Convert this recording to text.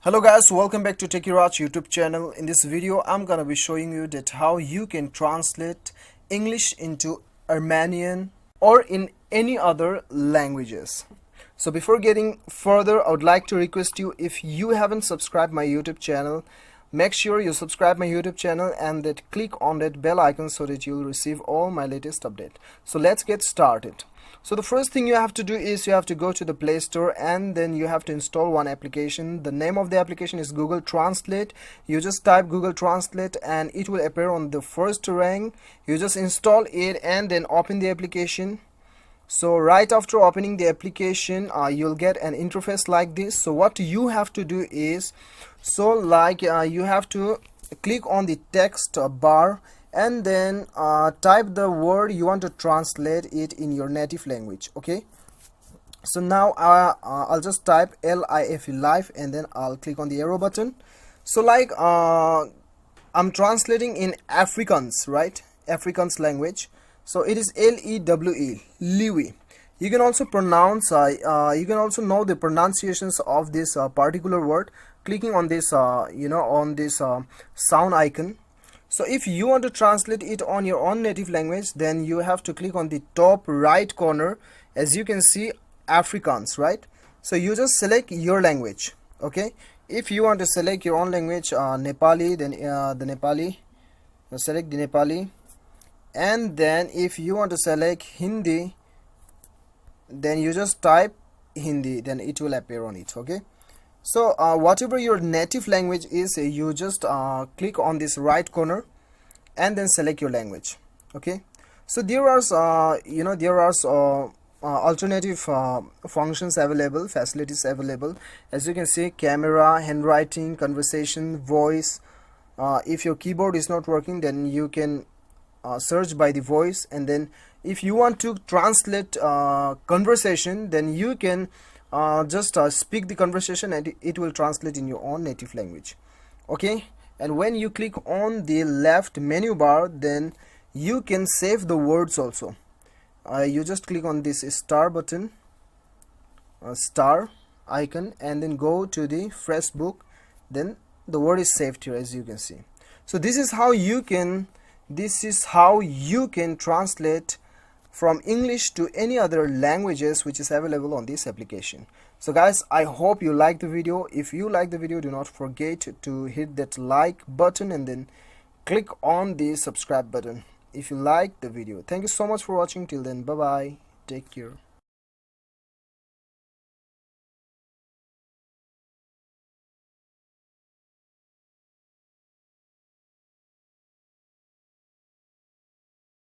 Hello guys, welcome back to TechieRaj YouTube channel. In this video I'm gonna be showing you that how you can translate English into Armenian or in any other languages. So before getting further, I would like to request you, if you haven't subscribed my YouTube channel, make sure you subscribe my YouTube channel and that click on that bell icon so that you'll receive all my latest update. So let's get started. So the first thing you have to do is you have to go to the Play Store and then you have to install one application. The name of the application is Google Translate. You just type Google Translate and it will appear on the first rank. You just install it and then open the application. So right after opening the application, you'll get an interface like this. So what you have to do is, you have to click on the text bar and then type the word you want to translate it in your native language. Okay, so now I'll just type LIFE, life, and then I'll click on the arrow button. So I'm translating in Afrikaans, right? Afrikaans language. So it is LEWE, Liwi. You can also pronounce you can also know the pronunciations of this particular word clicking on this on this sound icon. So if you want to translate it on your own native language, then you have to click on the top right corner. As you can see, Afrikaans, right? So you just select your language. Okay, if you want to select your own language, Nepali, then the Nepali, select the Nepali. And then if you want to select Hindi, then you just type Hindi, then it will appear on it. Okay, so whatever your native language is, you just click on this right corner and then select your language. Okay, so there are alternative functions available, facilities available. As you can see, camera, handwriting, conversation, voice. If your keyboard is not working, then you can search by the voice, and then if you want to translate conversation, then you can just speak the conversation and it will translate in your own native language. Okay, and when you click on the left menu bar, then you can save the words also. You just click on this star button, star icon, and then go to the fresh book, then the word is saved here, as you can see. So this is how you can translate from English to any other languages which is available on this application. So guys, I hope you like the video. If you like the video, do not forget to hit that like button and then click on the subscribe button if you like the video. Thank you so much for watching. Till then, bye bye, take care.